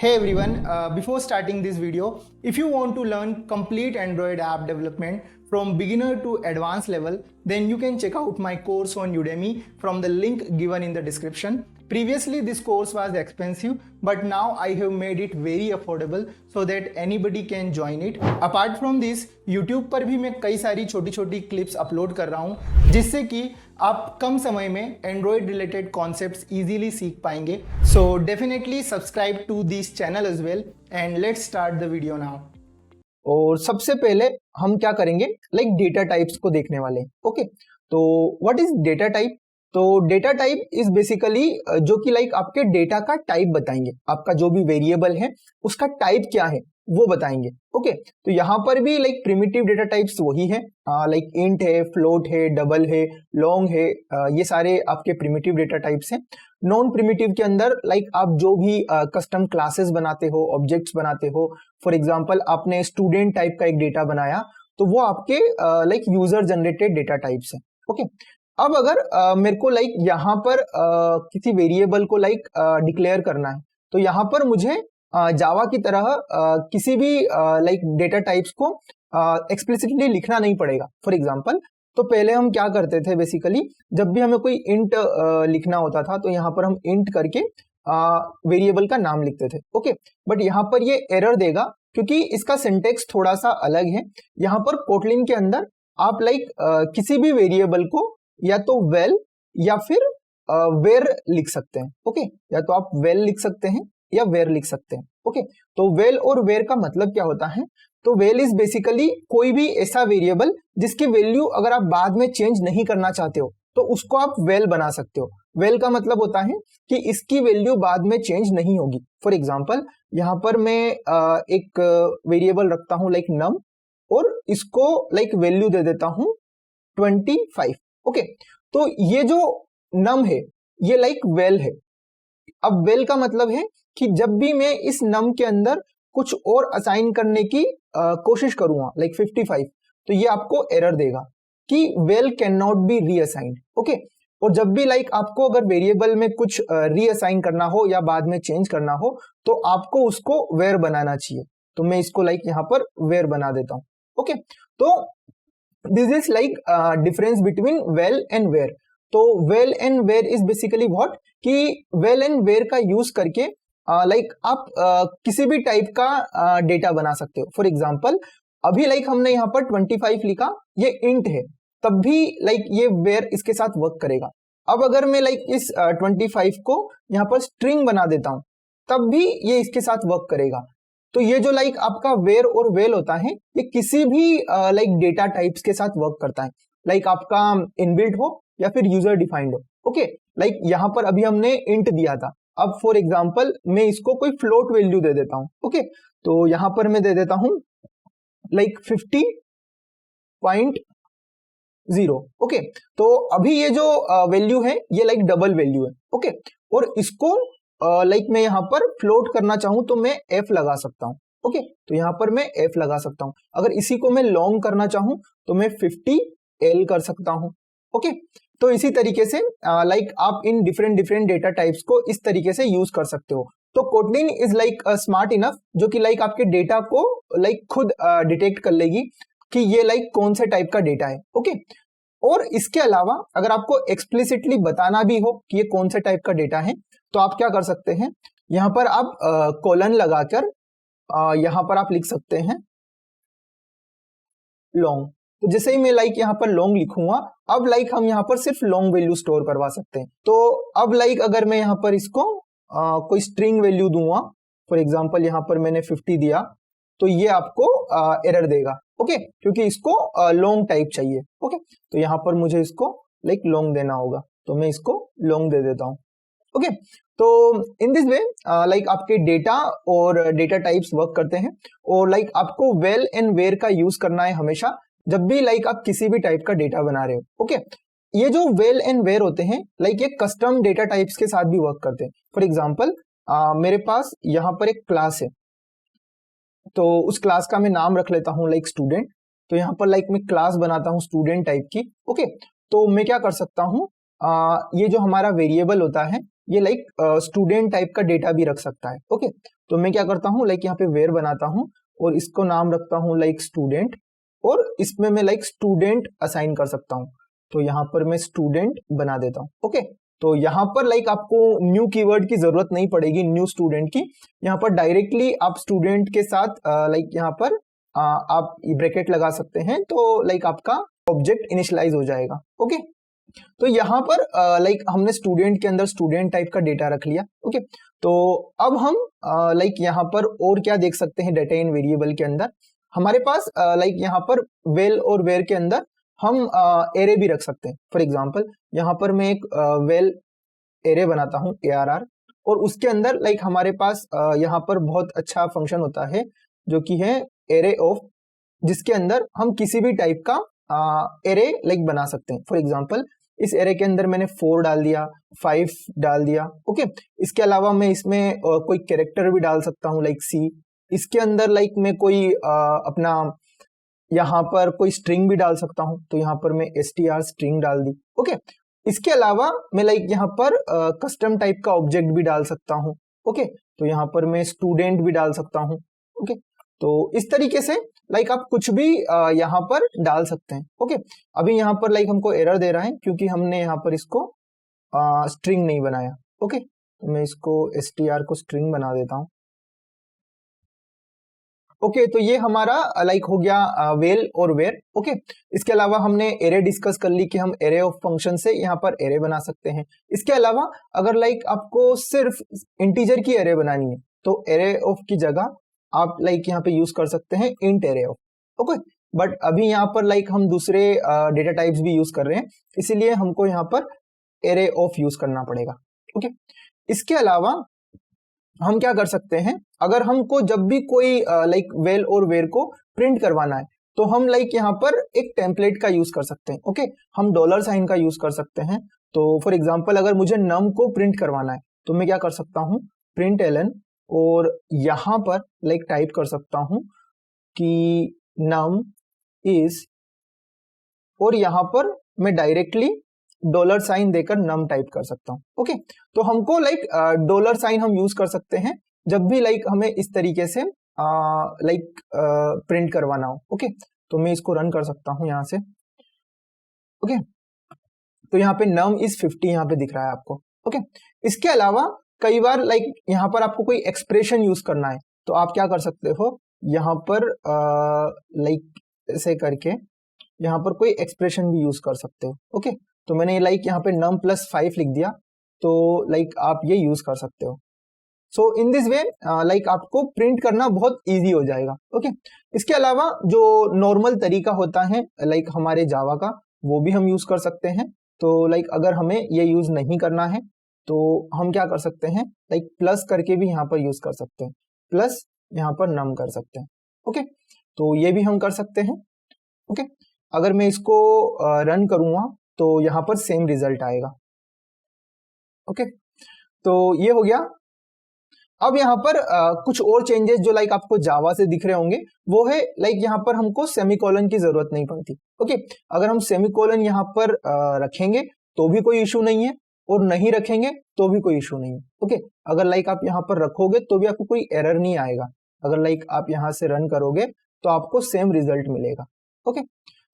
Hey everyone, before starting this video, if you want to learn complete Android app development from beginner to advanced level, then you can check out my course on Udemy from the link given in the description. Previously this course was expensive, but now I have made it very affordable so that anybody can join it. Apart from this, YouTube पर भी मैं कई सारी छोटी छोटी clips upload कर रहा हूँ जिससे कि आप कम समय में एंड्रॉयड रिलेटेड कॉन्सेप्ट्स इजीली सीख पाएंगे. So definitely subscribe to this channel as well and let's start the video now. और सबसे पहले हम क्या करेंगे, डेटा टाइप्स को देखने वाले हैं. ओके, तो व्हाट इज डेटा टाइप? तो डेटा टाइप इज बेसिकली जो कि आपके डेटा का टाइप बताएंगे. आपका जो भी वेरिएबल है उसका टाइप क्या है वो बताएंगे. ओके, तो यहाँ पर भी प्रिमिटिव डेटा टाइप्स वही है, इंट है, फ्लोट है, डबल है, लॉन्ग है, ये सारे आपके प्रिमिटिव डेटा टाइप्स हैं. नॉन प्रिमिटिव के अंदर आप जो भी कस्टम क्लासेस बनाते हो, ऑब्जेक्ट्स बनाते हो, फॉर एग्जांपल आपने स्टूडेंट टाइप का एक डेटा बनाया तो वो आपके यूजर जनरेटेड डेटा टाइप्स है. ओके, अब अगर मेरे को यहाँ पर किसी वेरिएबल को डिक्लेयर करना है तो यहाँ पर मुझे जावा की तरह किसी भी डेटा टाइप्स को एक्सप्लिसिटली लिखना नहीं पड़ेगा. फॉर एग्जांपल, तो पहले हम क्या करते थे, बेसिकली जब भी हमें कोई इंट लिखना होता था तो यहाँ पर हम इंट करके वेरिएबल का नाम लिखते थे. ओके, बट यहाँ पर ये एरर देगा क्योंकि इसका सिंटेक्स थोड़ा सा अलग है. यहाँ पर कोटलिन के अंदर आप किसी भी वेरिएबल को या तो वेल या फिर वेर लिख सकते हैं. ओके, या तो आप वेल लिख सकते हैं या वेर लिख सकते हैं. ओके, तो वेल और वेर का मतलब क्या होता है? तो वेल इज बेसिकली कोई भी ऐसा वेरिएबल जिसकी वैल्यू अगर आप बाद में चेंज नहीं करना चाहते हो तो उसको आप वेल बना सकते हो. वेल का मतलब होता है कि इसकी वैल्यू बाद में चेंज नहीं होगी. फॉर एग्जांपल, यहाँ पर मैं एक वेरिएबल रखता हूं नम और इसको वैल्यू दे देता हूं 25. ओके, तो ये जो नम है ये वेल है. अब वेल का मतलब है कि जब भी मैं इस नम के अंदर कुछ और असाइन करने की कोशिश करूंगा 55, तो ये आपको एरर देगा कि val can not be reassigned. Okay, और जब भी आपको अगर वेरिएबल में कुछ रीअसाइन करना हो या बाद में चेंज करना हो तो आपको उसको वेर बनाना चाहिए. तो मैं इसको यहाँ पर वेर बना देता हूं. ओके, तो this is difference between well and where. तो well and where is basically what, कि वेल एंड वेर का यूज करके आप किसी भी टाइप का डेटा बना सकते हो. फॉर एग्जांपल, अभी हमने यहाँ पर 25 लिखा, ये इंट है, तब भी ये वेर इसके साथ वर्क करेगा. अब अगर मैं इस 25 को यहाँ पर स्ट्रिंग बना देता हूं तब भी ये इसके साथ वर्क करेगा. तो ये जो आपका वेर और वेल होता है ये किसी भी डेटा टाइप्स के साथ वर्क करता है, आपका इनबिल्ट हो या फिर यूजर डिफाइंड हो. ओके, यहाँ पर अभी हमने इंट दिया था. अब फॉर एग्जांपल मैं इसको कोई फ्लोट वैल्यू दे देता हूं. ओके, तो यहाँ पर मैं दे देता हूं 50.0. ओके, तो अभी ये जो वैल्यू है ये डबल वैल्यू है. ओके, और इसको मैं यहाँ पर फ्लोट करना चाहूं तो मैं एफ लगा सकता हूं. ओके, तो यहाँ पर मैं एफ लगा सकता हूं. अगर इसी को मैं लॉन्ग करना चाहूं तो मैं 50L कर सकता हूं. ओके, तो इसी तरीके से आप इन डिफरेंट डेटा टाइप्स को इस तरीके से यूज कर सकते हो. तो कोटलिन इज स्मार्ट इनफ जो कि आपके डेटा को खुद डिटेक्ट कर लेगी कि ये कौन से टाइप का डेटा है. ओके, और इसके अलावा अगर आपको एक्सप्लिसिटली बताना भी हो कि ये कौन से टाइप का डेटा है तो आप क्या कर सकते हैं, यहाँ पर आप कोलन लगाकर यहाँ पर आप लिख सकते हैं लॉन्ग. तो जैसे ही मैं यहाँ पर लॉन्ग लिखूंगा, अब हम यहाँ पर सिर्फ लॉन्ग वैल्यू स्टोर करवा सकते हैं. तो अब अगर मैं यहाँ पर इसको कोई स्ट्रिंग वैल्यू दूंगा, फॉर एग्जांपल यहाँ पर मैंने 50 दिया, तो ये आपको एरर देगा. ओके, क्योंकि इसको लॉन्ग टाइप चाहिए. ओके, तो यहाँ पर मुझे इसको लॉन्ग देना होगा, तो मैं इसको लॉन्ग दे देता हूँ. ओके, तो इन दिस वे आपके डेटा और डेटा टाइप्स वर्क करते हैं. और आपको वेल एंड वेर का यूज करना है हमेशा जब भी आप किसी भी टाइप का डेटा बना रहे हो. ओके, ये जो वेल एंड वेर होते हैं ये कस्टम डेटा टाइप्स के साथ भी वर्क करते हैं. फॉर एग्जांपल, मेरे पास यहाँ पर एक क्लास है, तो उस क्लास का मैं नाम रख लेता हूँ स्टूडेंट. तो यहाँ पर मैं क्लास बनाता हूँ स्टूडेंट टाइप की. ओके, तो मैं क्या कर सकता हूँ, ये जो हमारा वेरिएबल होता है ये स्टूडेंट टाइप का डेटा भी रख सकता है. ओके, तो मैं क्या करता हूँ लाइक यहाँ पे वेयर बनाता हूँ और इसको नाम रखता हूँ लाइक स्टूडेंट, और इसमें मैं लाइक स्टूडेंट असाइन कर सकता हूँ। तो यहाँ पर मैं स्टूडेंट बना देता हूँ। ओके, तो यहाँ पर लाइक आपको न्यू कीवर्ड की जरूरत नहीं पड़ेगी, न्यू स्टूडेंट की। यहाँ पर डायरेक्टली आप स्टूडेंट के साथ लाइक यहाँ पर आप ब्रैकेट लगा सकते हैं, तो लाइक आपका ऑब्जेक्ट इनिशियलाइज हो जाएगा। ओके, तो यहाँ पर लाइक हमने स्टूडेंट के अंदर स्टूडेंट टाइप का डेटा रख लिया। ओके, तो अब हम लाइक यहाँ पर और क्या देख सकते हैं डेटा इन वेरिएबल के अंदर। हमारे पास लाइक यहाँ पर वेल और वेयर के अंदर हम एरे भी रख सकते हैं। फॉर एग्जांपल यहाँ पर मैं एक वेल एरे बनाता हूँ ARR, और उसके अंदर लाइक हमारे पास यहाँ पर बहुत अच्छा फंक्शन होता है जो कि है एरे ऑफ, जिसके अंदर हम किसी भी टाइप का एरे लाइक बना सकते हैं। फॉर एग्जांपल इस एरे के अंदर मैंने 4 डाल दिया, 5 डाल दिया। ओके, इसके अलावा मैं इसमें कोई कैरेक्टर भी डाल सकता हूँ लाइक C। इसके अंदर लाइक मैं कोई अपना यहाँ पर कोई स्ट्रिंग भी डाल सकता हूँ, तो यहाँ पर मैं str स्ट्रिंग डाल दी। ओके, इसके अलावा मैं लाइक यहाँ पर कस्टम टाइप का ऑब्जेक्ट भी डाल सकता हूँ। ओके, तो यहाँ पर मैं स्टूडेंट भी डाल सकता हूँ। ओके, तो इस तरीके से लाइक आप कुछ भी यहाँ पर डाल सकते हैं। ओके, अभी यहाँ पर लाइक हमको एरर दे रहा है क्योंकि हमने यहाँ पर इसको स्ट्रिंग नहीं बनाया। ओके, तो मैं इसको str को स्ट्रिंग बना देता हूँ। ओके, तो ये हमारा लाइक हो गया वेल और वेयर। ओके, इसके अलावा हमने एरे डिस्कस कर ली कि हम एरे ऑफ फंक्शन से यहाँ पर एरे बना सकते हैं। इसके अलावा अगर लाइक आपको सिर्फ इंटीजर की एरे बनानी है तो एरे ऑफ की जगह आप लाइक यहाँ पे यूज कर सकते हैं int array of. Okay, but अभी यहाँ पर लाइक हम दूसरे डेटा टाइप्स भी यूज कर रहे हैं, इसीलिए हमको यहाँ पर एरे ऑफ यूज करना पड़ेगा। ओके, इसके अलावा हम क्या कर सकते हैं, अगर हमको जब भी कोई लाइक वेल और वेयर को प्रिंट करवाना है तो हम लाइक यहाँ पर एक टेम्पलेट का यूज कर सकते हैं। ओके, हम $साइन का यूज कर सकते हैं। तो फॉर एग्जांपल अगर मुझे नम को प्रिंट करवाना है तो मैं क्या कर सकता हूँ, प्रिंट एलन, और यहाँ पर लाइक टाइप कर सकता हूँ कि नम इज, और यहाँ पर मैं डायरेक्टली $साइन देकर नम टाइप कर सकता हूँ। ओके, तो हमको लाइक $साइन हम यूज कर सकते हैं जब भी लाइक हमें इस तरीके से लाइक प्रिंट करवाना हो। ओके, तो मैं इसको रन कर सकता हूँ यहाँ से। ओके, तो यहाँ पे नम इज 50 यहाँ पे दिख रहा है आपको। ओके, इसके अलावा कई बार लाइक यहाँ पर आपको कोई एक्सप्रेशन यूज करना है तो आप क्या कर सकते हो, यहाँ पर लाइक ऐसे करके यहाँ पर कोई एक्सप्रेशन भी यूज कर सकते हो। ओके, तो मैंने लाइक यहाँ पे num + 5 लिख दिया, तो लाइक आप ये यूज कर सकते हो। सो इन दिस वे लाइक आपको प्रिंट करना बहुत इजी हो जाएगा। ओके, इसके अलावा जो नॉर्मल तरीका होता है लाइक हमारे जावा का, वो भी हम यूज कर सकते हैं। तो लाइक अगर हमें ये यूज नहीं करना है तो हम क्या कर सकते हैं, लाइक प्लस करके भी यहाँ पर यूज कर सकते हैं, प्लस यहाँ पर num कर सकते हैं। ओके, तो ये भी हम कर सकते हैं। ओके, अगर मैं इसको रन करूंगा तो यहाँ पर सेम रिजल्ट आएगा। ओके, तो ये हो गया। अब यहाँ पर कुछ और चेंजेस जो लाइक आपको जावा से दिख रहे होंगे वो है लाइक यहाँ पर हमको सेमीकोलन की जरूरत नहीं पड़ती। ओके, अगर हम सेमीकोलन यहाँ पर रखेंगे तो भी कोई इशू नहीं है, और नहीं रखेंगे तो भी कोई इशू नहीं है। ओके, अगर लाइक आप यहाँ पर रखोगे तो भी आपको कोई एरर नहीं आएगा। अगर लाइक आप यहाँ से रन करोगे तो आपको सेम रिजल्ट मिलेगा। Okay,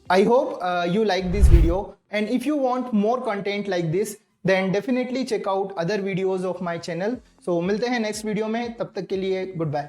I hope you like this video, and if you want more content like this then definitely check out other videos of my channel. So मिलते हैं next video में, तब तक के लिए goodbye.